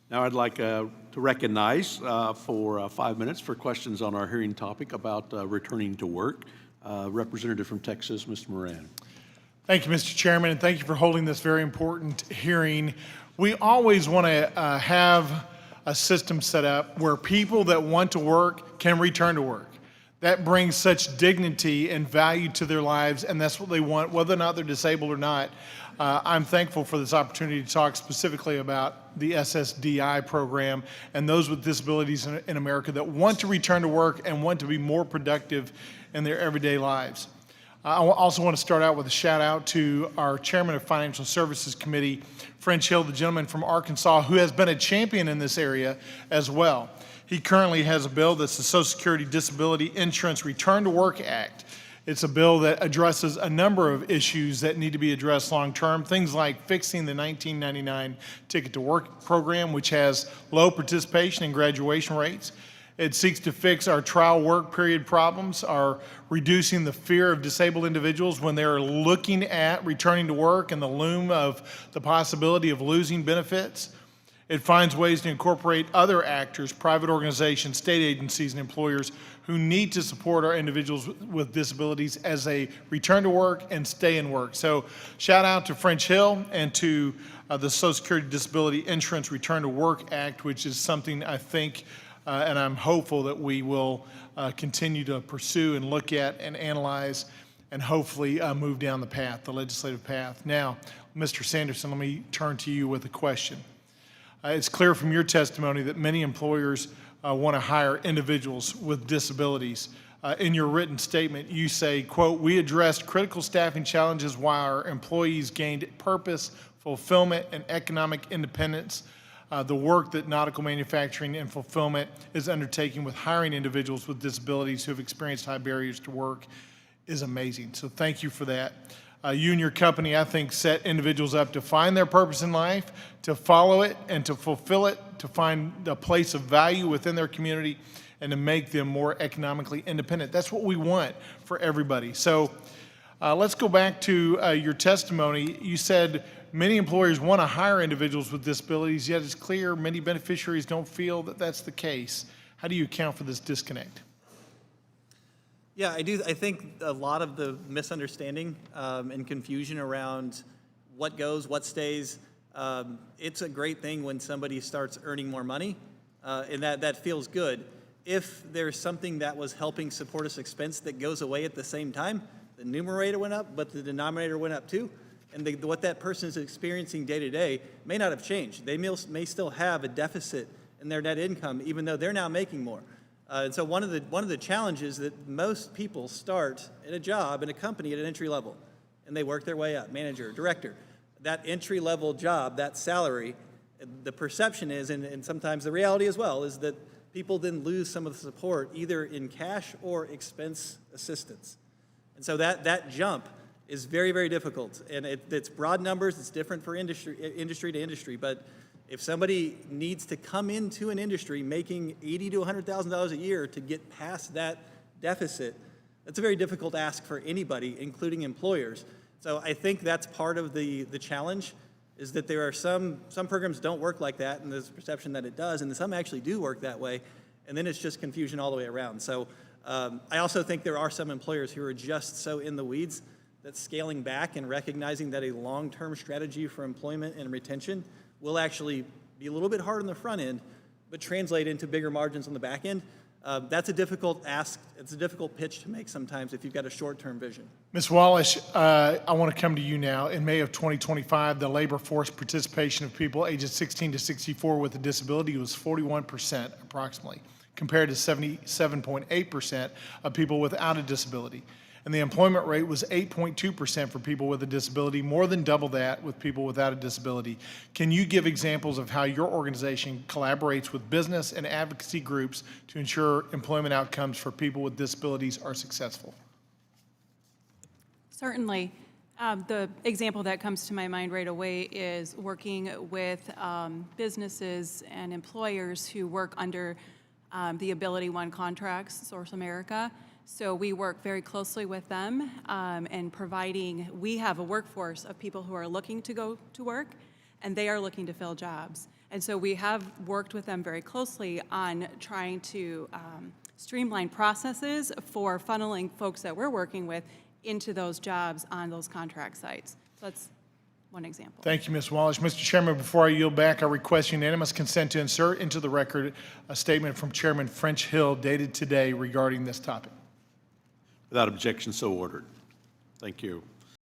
Now I'd like to recognize for 5 minutes for questions on our hearing topic about returning to work. Representative from Texas, Mr. Moran. Thank you, Mr. Chairman, and thank you for holding this very important hearing. We always want to have a system set up where people that want to work can return to work. That brings such dignity and value to their lives, and that's what they want, whether or not they're disabled or not. I'm thankful for this opportunity to talk specifically about the SSDI program and those with disabilities in America that want to return to work and want to be more productive in their everyday lives. I also want to start out with a shout out to our Chairman of Financial Services Committee, French Hill, the gentleman from Arkansas, who has been a champion in this area as well. He currently has a bill that's the Social Security Disability Insurance Return to Work Act. It's a bill that addresses a number of issues that need to be addressed long term, things like fixing the 1999 Ticket to Work program, which has low participation and graduation rates. It seeks to fix our trial work period problems, our reducing the fear of disabled individuals when they're looking at returning to work and the loom of the possibility of losing benefits. It finds ways to incorporate other actors, private organizations, state agencies, and employers who need to support our individuals with disabilities as they return to work and stay in work. So shout out to French Hill and to the Social Security Disability Insurance Return to Work Act, which is something I think and I'm hopeful that we will continue to pursue and look at and analyze and hopefully move down the path, the legislative path. Now, Mr. Sanderson, let me turn to you with a question. It's clear from your testimony that many employers want to hire individuals with disabilities. In your written statement, you say, quote, "We addressed critical staffing challenges while our employees gained purpose, fulfillment, and economic independence. The work that Nautical Manufacturing and Fulfillment is undertaking with hiring individuals with disabilities who have experienced high barriers to work is amazing." So thank you for that. You and your company, I think, set individuals up to find their purpose in life, to follow it and to fulfill it, to find a place of value within their community, and to make them more economically independent. That's what we want for everybody. So let's go back to your testimony. You said many employers want to hire individuals with disabilities, yet it's clear many beneficiaries don't feel that that's the case. How do you account for this disconnect? Yeah, I do. I think a lot of the misunderstanding and confusion around what goes, what stays, it's a great thing when somebody starts earning more money, and that feels good. If there's something that was helping support us expense that goes away at the same time, the numerator went up, but the denominator went up too, and what that person is experiencing day to day may not have changed. They may still have a deficit in their net income, even though they're now making more. And so one of the challenges that most people start in a job in a company at an entry level, and they work their way up, manager, director. That entry level job, that salary, the perception is, and sometimes the reality as well, is that people then lose some of the support either in cash or expense assistance. And so that jump is very, very difficult. And it's broad numbers, it's different for industry to industry, but if somebody needs to come into an industry making $80,000 to $100,000 a year to get past that deficit, that's a very difficult ask for anybody, including employers. So I think that's part of the challenge, is that there are some programs don't work like that, and there's a perception that it does, and some actually do work that way, and then it's just confusion all the way around. So I also think there are some employers who are just so in the weeds that scaling back and recognizing that a long-term strategy for employment and retention will actually be a little bit hard on the front end, but translate into bigger margins on the back end. That's a difficult ask. It's a difficult pitch to make sometimes if you've got a short-term vision. Ms. Wallish, I want to come to you now. In May of 2025, the labor force participation of people ages 16 to 64 with a disability was 41% approximately, compared to 77.8% of people without a disability. And the employment rate was 8.2% for people with a disability, more than double that with people without a disability. Can you give examples of how your organization collaborates with business and advocacy groups to ensure employment outcomes for people with disabilities are successful? Certainly. The example that comes to my mind right away is working with businesses and employers who work under the Ability One contracts, Source America. So we work very closely with them and we have a workforce of people who are looking to go to work, and they are looking to fill jobs. And so we have worked with them very closely on trying to streamline processes for funneling folks that we're working with into those jobs on those contract sites. So that's one example. Thank you, Ms. Wallish. Mr. Chairman, before I yield back, I request unanimous consent to insert into the record a statement from Chairman French Hill dated today regarding this topic. Without objection, so ordered. Thank you.